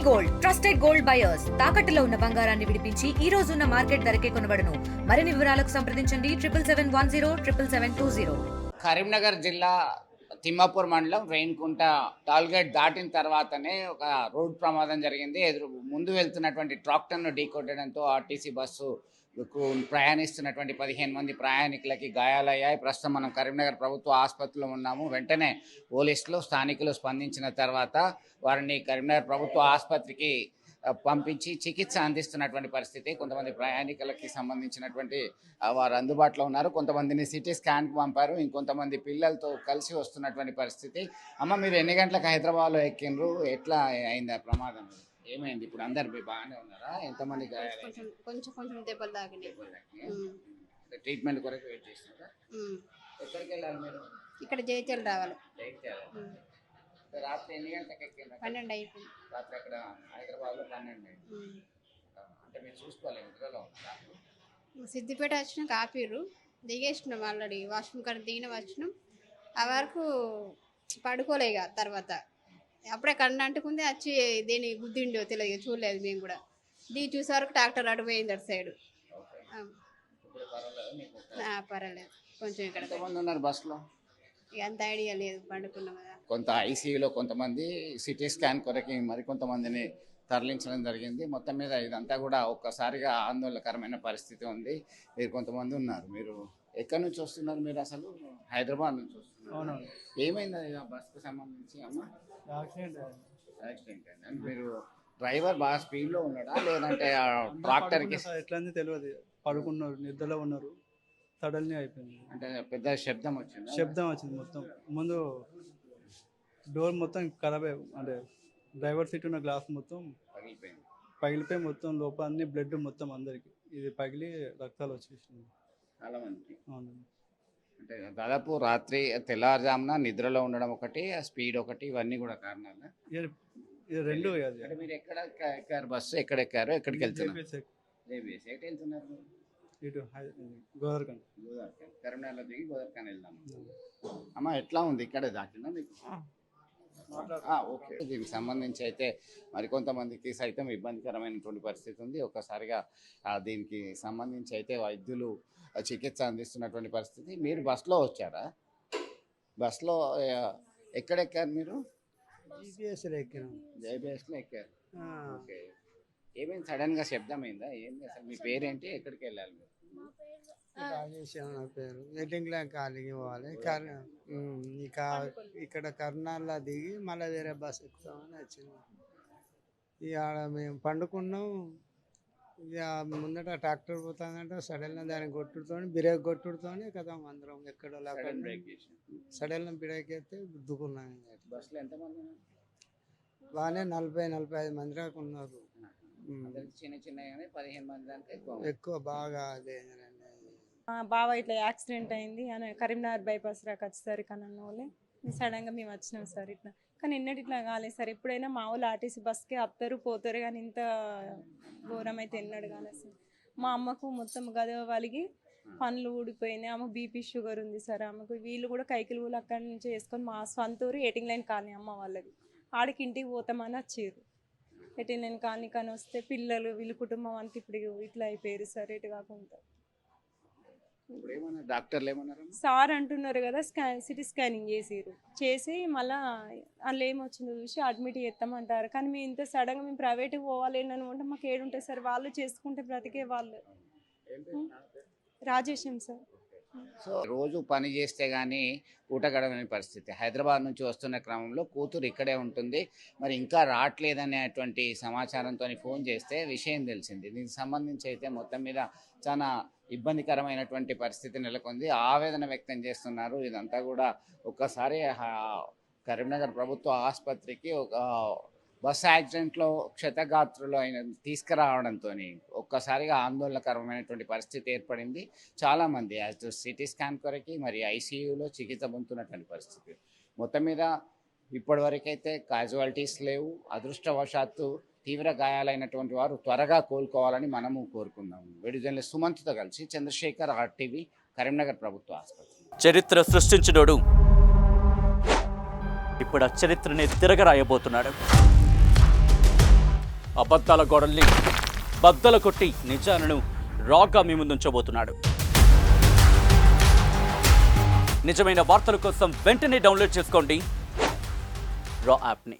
Gold trusted gold buyers తాకట్టులో ఉన్న బంగారాన్ని విడిపించి ఈ రోజు ఉన్న మార్కెట్ ధరకే కొనబడును. మరిన్ని వివరాలకు సంప్రదించండి 7771077720. కరీంనగర్ జిల్లా తిమ్మాపూర్ మండలం రేణికుంట టాల్గేట్ దాటిన తర్వాతనే ఒక రోడ్ ప్రమాదం జరిగింది. ముందు వెళ్తున్నటువంటి ట్రాక్టర్ను ఢీకొట్టడంతో ఆర్టీసీ బస్సు ప్రయాణిస్తున్నటువంటి 15 మంది ప్రయాణికులకి గాయాలయ్యాయి. ప్రస్తుతం మనం కరీంనగర్ ప్రభుత్వ ఆసుపత్రిలో ఉన్నాము. వెంటనే పోలీసులు స్థానికులు స్పందించిన తర్వాత వారిని కరీంనగర్ ప్రభుత్వ ఆసుపత్రికి పంపించి చికిత్స అందిస్తున్నటువంటి పరిస్థితి. కొంతమంది ప్రయాణికులకి సంబంధించినటువంటి వారు అందుబాటులో ఉన్నారు. కొంతమందిని సిటీ స్కాన్కి పంపారు. ఇంకొంతమంది పిల్లలతో కలిసి వస్తున్నటువంటి పరిస్థితి. అమ్మ, మీరు ఎన్ని గంటలకు హైదరాబాద్లో ఎక్కిండ్రు? ఎట్లా అయింది ఆ ప్రమాదం? ఏమైంది? ఇప్పుడు అందరు బాగానే ఉన్నారా? ఎంతమంది కొంచెం దెబ్బలు తాకినాయి. ట్రీట్మెంట్ కొరకు వెయిట్ చేస్తున్నారా? ఎక్కడికి వెళ్ళాలి మీరు? ఇక్కడ జైత్యాలు రావాలి. రాత్రి ఎన్ని గంటలకు ఎక్కిండ్రు? 12 అయిపోయింది. రాత్రి అక్కడ హైదరాబాద్లో 12 అయింది. అంటే మీరు చూసుకోవాలి నిద్రలో ఉంటారా? సిద్దిపేట వచ్చినాక ఆపిర్రు, దిగేసినాం. ఆల్రెడీ వాష్రూమ్ కాడ దిగిన వచ్చినాం. ఆ వరకు పడుకోలే. ఇక తర్వాత అప్పుడే కన్ను అంటుకుంది. వచ్చి దేని గుద్దిండో తెలియదు, చూడలేదు మేము కూడా. దిగి చూసే వరకు ట్రాక్టర్ అటు పోయింది అటు సైడ్. పర్వాలేదు కొంచెం. ఇక్కడ ఎంతమంది ఉన్నారు బస్సులో? ఇక అంత ఐడియా లేదు, పండుకున్నాం కదా. కొంత ఐసీయూలో కొంతమంది, సిటీ స్కాన్ కొరకు మరికొంతమందిని తరలించడం జరిగింది. మొత్తం మీద ఇదంతా కూడా ఒక్కసారిగా ఆందోళనకరమైన పరిస్థితి ఉంది. మీరు కొంతమంది ఉన్నారు. మీరు ఎక్కడి నుంచి వస్తున్నారు? మీరు అసలు హైదరాబాద్ నుంచి వస్తున్నారు. ఏమైంది ఆ బస్కి సంబంధించి? అమ్మ, యాక్సిడెంట్ అయింది. మీరు డ్రైవర్ బాగా స్పీడ్లో ఉన్నాడా లేదంటే ట్రాక్టర్కి? ఎట్లా తెలియదు, పడుకున్నారు, నిద్రలో ఉన్నారు. సడన్లీ అయిపోయింది. అంటే పెద్ద శబ్దం వచ్చింది. మొత్తం ముందు డోర్ మొత్తం ఖరాబ్ అయ్యి, అంటే డ్రైవర్ సీట్ ఉన్న గ్లాస్ మొత్తం పగిలిపోయి మొత్తం లోపల అన్ని బ్లడ్ మొత్తం అందరికి ఇది పగిలి రక్తాలు వచ్చేసింది చాలా మందికి. అవును. అంటే దాదాపు రాత్రి తెల్లారుజామున నిద్రలో ఉండడం ఒకటి, ఆ స్పీడ్ ఒకటి, ఇవన్నీ కూడా కారణాలు. ఇది రెండు. అంటే మీరు ఎక్కడ ఎక్కారు? బస్సు ఎక్కడ ఎక్కారు? ఎక్కడికి వెళ్తున్నారు? ఎటు వెళ్తున్నారు? ఇటు గోదావరిఖండ్. కరీంనగర్లో దిగి గోదావరిఖండ్ వెళ్దాము. అమ్మ, ఎట్లా ఉంది? ఇక్కడే దాకిందా మీకు? ఓకే. దీనికి సంబంధించి అయితే మరికొంతమందికి సైతం ఇబ్బందికరమైనటువంటి పరిస్థితి ఉంది. ఒక్కసారిగా దీనికి సంబంధించి అయితే వైద్యులు చికిత్స అందిస్తున్నటువంటి పరిస్థితి. మీరు బస్సులో వచ్చారా? బస్సులో ఎక్కడెక్కారు మీరు? జైబీఎస్లో ఎక్కారు. ఓకే. ఏమైంది? సడన్గా శబ్దం అయిందా? ఏంది అసలు? మీ పేరేంటి? ఎక్కడికి వెళ్ళాలి మీరు? రాజేష్ నా పేరు. వెడ్డింగ్లో కాలికి పోవాలి. ఇక్కడ కర్నాల్లో దిగి మళ్ళీ వేరే బస్ ఎక్కుతామని వచ్చింది. ఇక మేము పండుకున్నాం. ఇక ముందట ట్రాక్టర్ పోతుందంటే సడన్గా దాన్ని బ్రేక్ కొట్టుడుతోనే కదా అందరం ఎక్కడో సడన్గా బ్రేక్ అయితే గుద్దుకున్నాం. బస్సులో ఎంతమంది? బాగానే 40-45 మంది దాకా ఉన్నారు. చిన్న చిన్న 15 మంది దాకా ఎక్కువ బాగా అదే. బాగా ఇట్లా యాక్సిడెంట్ అయింది అని కరీంనగర్ బైపాస్ రాక వచ్చేసరికి అన్న వాళ్ళే సడన్గా మేము వచ్చినాం సార్. ఇట్లా కానీ ఎన్నటి ఇట్లా కాలేదు సార్. ఎప్పుడైనా మా వాళ్ళు ఆర్టీసీ బస్కి వస్తారు పోతారు, కానీ ఇంత ఘోరం అయితే ఎన్నడు కాలేదు సార్. మా అమ్మకు మొత్తం గదవ వలిగి పనులు ఊడిపోయినాయి. ఆమెకు బీపీ షుగర్ ఉంది సార్. ఆమెకు వీళ్ళు కూడా కైకిలు కూడా అక్కడి నుంచి వేసుకొని మా సొంత ఊరు 18 లైన్ కాలనీ అమ్మ వాళ్ళది. ఆడికి ఇంటికి పోతామని వచ్చారు. 18 లైన్ కాలనీ కానీ వస్తే పిల్లలు వీళ్ళ కుటుంబం అంతా ఇప్పుడు ఇట్లా అయిపోయారు సార్. ఎటు కాకుండా డాక్టర్లు ఏమన్నారు? సార్ అంటున్నారు కదా సిటీ స్కానింగ్ చేసి మళ్ళీ అందులో ఏమొచ్చిందో చూసి అడ్మిట్ చేస్తామంటారు. కానీ మేము ఇంత సడన్గా మేము ప్రైవేట్కి పోవాలి అనుకుంటే మాకు ఏడుంటుంది సార్. వాళ్ళు చేసుకుంటే బ్రతికే వాళ్ళు. రాజేశం సార్. సో రోజు పని చేస్తే కానీ పూట గడవని పరిస్థితి. హైదరాబాద్ నుంచి వస్తున్న క్రమంలో కూతురు ఇక్కడే ఉంటుంది. మరి ఇంకా రావట్లేదనేటువంటి సమాచారంతో ఫోన్ చేస్తే విషయం తెలిసింది. దీనికి సంబంధించి అయితే మొత్తం మీద చాలా ఇబ్బందికరమైనటువంటి పరిస్థితి నెలకొంది. ఆవేదన వ్యక్తం చేస్తున్నారు. ఇదంతా కూడా ఒక్కసారి కరీంనగర్ ప్రభుత్వ ఆసుపత్రికి ఒక బస్ యాక్సిడెంట్లో క్షతగాత్రులు అయిన తీసుకురావడంతో ఒక్కసారిగా ఆందోళనకరమైనటువంటి పరిస్థితి ఏర్పడింది. చాలామంది సిటీ స్కాన్ కొరకి మరి ఐసీయూలో చికిత్స పొందుతున్నటువంటి పరిస్థితి. మొత్తం మీద ఇప్పటివరకైతే క్యాజువాలిటీస్ లేవు. అదృష్టవశాత్తు తీవ్ర గాయాలైనటువంటి వారు త్వరగా కోలుకోవాలని మనము కోరుకుందాము. వీడియో సుమంత్తో కలిసి చంద్రశేఖర్, RTV, కరీంనగర్ ప్రభుత్వ ఆసుపత్రి. చరిత్ర సృష్టించినోడు ఇప్పుడు ఆ చరిత్రని తిరగరాయబోతున్నాడు. అబద్ధాల గోడల్ని బద్దలు కొట్టి నిజాలను రాగా మీ ముందుంచబోతున్నాడు. నిజమైన వార్తల కోసం వెంటనే డౌన్లోడ్ చేసుకోండి రా యాప్ని.